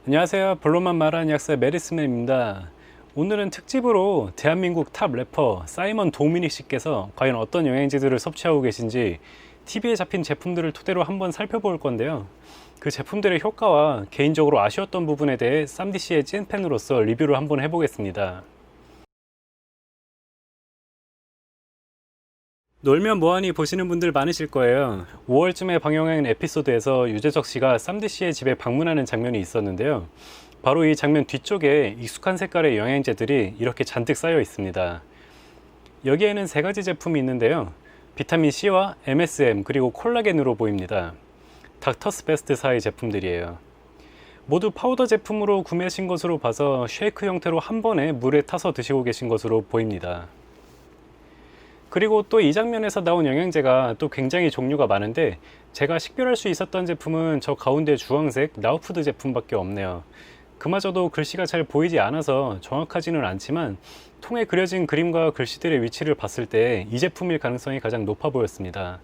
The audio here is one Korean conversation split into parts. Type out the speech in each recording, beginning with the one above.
안녕하세요. 본론만 말하는 약사 메리스맨입니다. 오늘은 특집으로 대한민국 탑 래퍼 사이먼 도미닉 씨께서 과연 어떤 영양제들을 섭취하고 계신지 TV에 잡힌 제품들을 토대로 한번 살펴볼 건데요. 그 제품들의 효과와 개인적으로 아쉬웠던 부분에 대해 쌈디 씨의 찐팬으로서 리뷰를 한번 해보겠습니다. 놀면 뭐하니 보시는 분들 많으실 거예요. 5월쯤에 방영한 에피소드에서 유재석 씨가 쌈디 씨의 집에 방문하는 장면이 있었는데요. 바로 이 장면 뒤쪽에 익숙한 색깔의 영양제들이 이렇게 잔뜩 쌓여 있습니다. 여기에는 세 가지 제품이 있는데요. 비타민 C와 MSM 그리고 콜라겐으로 보입니다. 닥터스 베스트사의 제품들이에요. 모두 파우더 제품으로 구매하신 것으로 봐서 쉐이크 형태로 한 번에 물에 타서 드시고 계신 것으로 보입니다. 그리고 또 이 장면에서 나온 영양제가 또 굉장히 종류가 많은데 제가 식별할 수 있었던 제품은 저 가운데 주황색 나우푸드 제품밖에 없네요. 그마저도 글씨가 잘 보이지 않아서 정확하지는 않지만 통에 그려진 그림과 글씨들의 위치를 봤을 때 이 제품일 가능성이 가장 높아 보였습니다.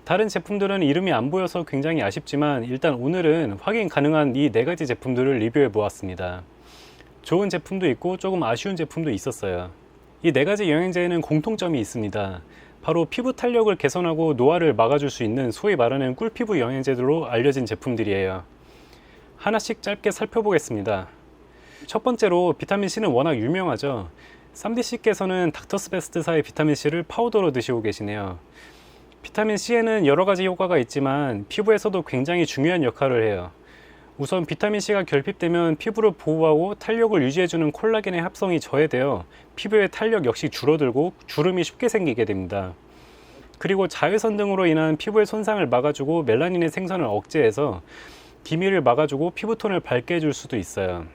다른 제품들은 이름이 안 보여서 굉장히 아쉽지만 일단 오늘은 확인 가능한 이 네 가지 제품들을 리뷰해 보았습니다. 좋은 제품도 있고 조금 아쉬운 제품도 있었어요. 이 네 가지 영양제에는 공통점이 있습니다. 바로 피부 탄력을 개선하고 노화를 막아줄 수 있는 소위 말하는 꿀피부 영양제들로 알려진 제품들이에요. 하나씩 짧게 살펴보겠습니다. 첫 번째로 비타민C는 워낙 유명하죠. 쌈디씨께서는 닥터스베스트사의 비타민C를 파우더로 드시고 계시네요. 비타민C에는 여러 가지 효과가 있지만 피부에서도 굉장히 중요한 역할을 해요. 우선 비타민C가 결핍되면 피부를 보호하고 탄력을 유지해주는 콜라겐의 합성이 저해되어 피부의 탄력 역시 줄어들고 주름이 쉽게 생기게 됩니다. 그리고 자외선 등으로 인한 피부의 손상을 막아주고 멜라닌의 생성을 억제해서 기미를 막아주고 피부톤을 밝게 해줄 수도 있어요.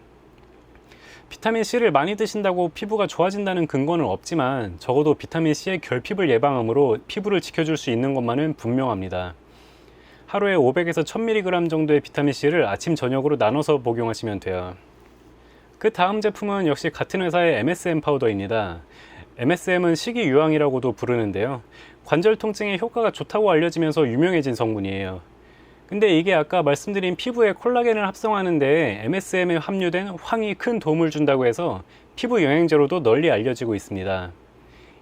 비타민C를 많이 드신다고 피부가 좋아진다는 근거는 없지만 적어도 비타민C의 결핍을 예방함으로 피부를 지켜줄 수 있는 것만은 분명합니다. 하루에 500에서 1000mg 정도의 비타민C를 아침 저녁으로 나눠서 복용하시면 돼요. 그 다음 제품은 역시 같은 회사의 MSM 파우더입니다. MSM은 식이유황이라고도 부르는데요. 관절 통증에 효과가 좋다고 알려지면서 유명해진 성분이에요. 근데 이게 아까 말씀드린 피부에 콜라겐을 합성하는데 MSM에 함유된 황이 큰 도움을 준다고 해서 피부 영양제로도 널리 알려지고 있습니다.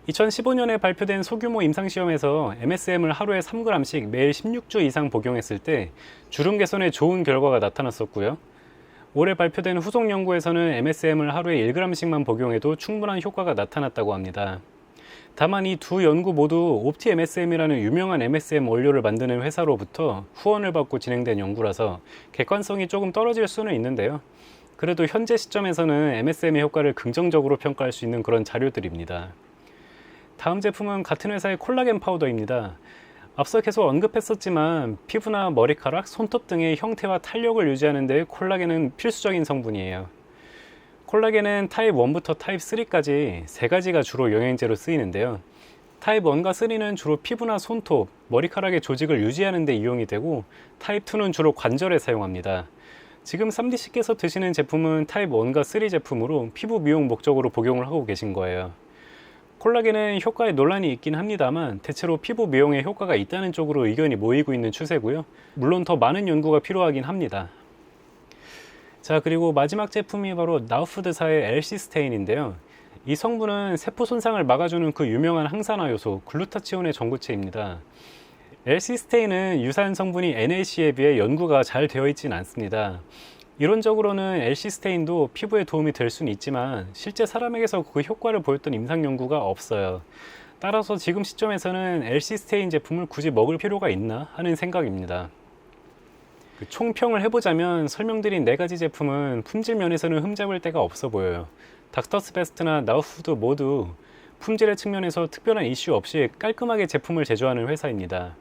2015년에 발표된 소규모 임상시험에서 MSM을 하루에 3g씩 매일 16주 이상 복용했을 때 주름 개선에 좋은 결과가 나타났었고요. 올해 발표된 후속 연구에서는 MSM을 하루에 1g씩만 복용해도 충분한 효과가 나타났다고 합니다. 다만 이 두 연구 모두 옵티 MSM이라는 유명한 MSM 원료를 만드는 회사로부터 후원을 받고 진행된 연구라서 객관성이 조금 떨어질 수는 있는데요. 그래도 현재 시점에서는 MSM의 효과를 긍정적으로 평가할 수 있는 그런 자료들입니다. 다음 제품은 같은 회사의 콜라겐 파우더입니다. 앞서 계속 언급했었지만 피부나 머리카락, 손톱 등의 형태와 탄력을 유지하는 데 콜라겐은 필수적인 성분이에요. 콜라겐은 타입 1부터 타입 3까지 세 가지가 주로 영양제로 쓰이는데요. 타입 1과 3는 주로 피부나 손톱, 머리카락의 조직을 유지하는 데 이용이 되고 타입 2는 주로 관절에 사용합니다. 지금 쌈디씨께서 드시는 제품은 타입 1과 3 제품으로 피부 미용 목적으로 복용을 하고 계신 거예요. 콜라겐은 효과에 논란이 있긴 합니다만 대체로 피부 미용에 효과가 있다는 쪽으로 의견이 모이고 있는 추세고요. 물론 더 많은 연구가 필요하긴 합니다. 자, 그리고 마지막 제품이 바로 나우푸드사의 엘시스테인인데요. 이 성분은 세포 손상을 막아주는 그 유명한 항산화 요소 글루타치온의 전구체입니다. 엘시스테인은 유사한 성분이 NAC에 비해 연구가 잘 되어 있진 않습니다. 이론적으로는 엘시스테인도 피부에 도움이 될 수는 있지만 실제 사람에게서 그 효과를 보였던 임상 연구가 없어요. 따라서 지금 시점에서는 엘시스테인 제품을 굳이 먹을 필요가 있나 하는 생각입니다. 총평을 해보자면 설명드린 네 가지 제품은 품질 면에서는 흠잡을 데가 없어 보여요. 닥터스 베스트나 나우푸드 모두 품질의 측면에서 특별한 이슈 없이 깔끔하게 제품을 제조하는 회사입니다.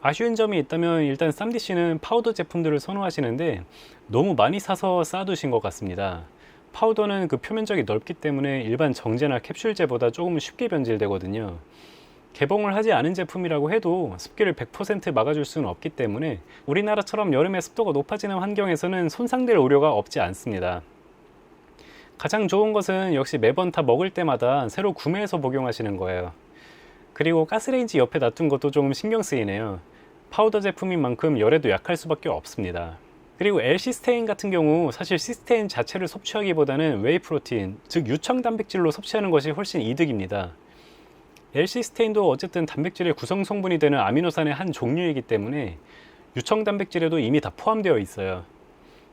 아쉬운 점이 있다면 일단 쌈디씨는 파우더 제품들을 선호하시는데 너무 많이 사서 쌓아두신 것 같습니다. 파우더는 그 표면적이 넓기 때문에 일반 정제나 캡슐제보다 조금 쉽게 변질되거든요. 개봉을 하지 않은 제품이라고 해도 습기를 100% 막아줄 수는 없기 때문에 우리나라처럼 여름에 습도가 높아지는 환경에서는 손상될 우려가 없지 않습니다. 가장 좋은 것은 역시 매번 다 먹을 때마다 새로 구매해서 복용하시는 거예요. 그리고 가스레인지 옆에 놔둔 것도 조금 신경 쓰이네요. 파우더 제품인 만큼 열에도 약할 수밖에 없습니다. 그리고 L시스테인 같은 경우 사실 시스테인 자체를 섭취하기보다는 웨이 프로틴, 즉 유청 단백질로 섭취하는 것이 훨씬 이득입니다. L시스테인도 어쨌든 단백질의 구성 성분이 되는 아미노산의 한 종류이기 때문에 유청 단백질에도 이미 다 포함되어 있어요.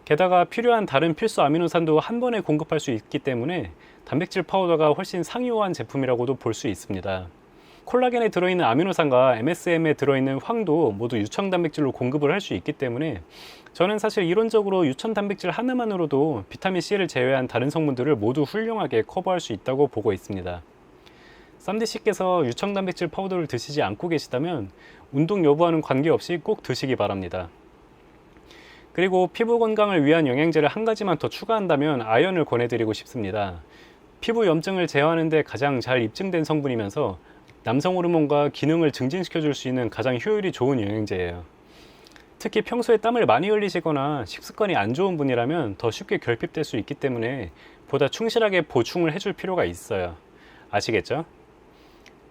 게다가 필요한 다른 필수 아미노산도 한 번에 공급할 수 있기 때문에 단백질 파우더가 훨씬 상용화한 제품이라고도 볼 수 있습니다. 콜라겐에 들어있는 아미노산과 MSM에 들어있는 황도 모두 유청 단백질로 공급을 할 수 있기 때문에 저는 사실 이론적으로 유청 단백질 하나만으로도 비타민C를 제외한 다른 성분들을 모두 훌륭하게 커버할 수 있다고 보고 있습니다. 쌈디씨께서 유청 단백질 파우더를 드시지 않고 계시다면 운동 여부와는 관계없이 꼭 드시기 바랍니다. 그리고 피부 건강을 위한 영양제를 한 가지만 더 추가한다면 아연을 권해드리고 싶습니다. 피부 염증을 제어하는 데 가장 잘 입증된 성분이면서 남성 호르몬과 기능을 증진시켜 줄 수 있는 가장 효율이 좋은 영양제예요. 특히 평소에 땀을 많이 흘리시거나 식습관이 안 좋은 분이라면 더 쉽게 결핍될 수 있기 때문에 보다 충실하게 보충을 해줄 필요가 있어요. 아시겠죠?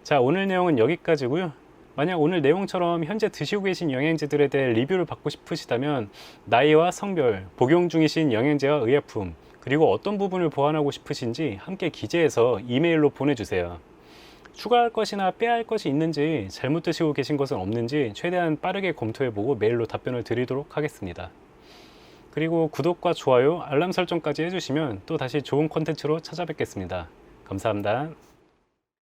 자, 오늘 내용은 여기까지고요. 만약 오늘 내용처럼 현재 드시고 계신 영양제들에 대해 리뷰를 받고 싶으시다면 나이와 성별, 복용 중이신 영양제와 의약품, 그리고 어떤 부분을 보완하고 싶으신지 함께 기재해서 이메일로 보내주세요. 추가할 것이나 빼야 할 것이 있는지, 잘못 드시고 계신 것은 없는지 최대한 빠르게 검토해보고 메일로 답변을 드리도록 하겠습니다. 그리고 구독과 좋아요, 알람 설정까지 해주시면 또 다시 좋은 콘텐츠로 찾아뵙겠습니다. 감사합니다.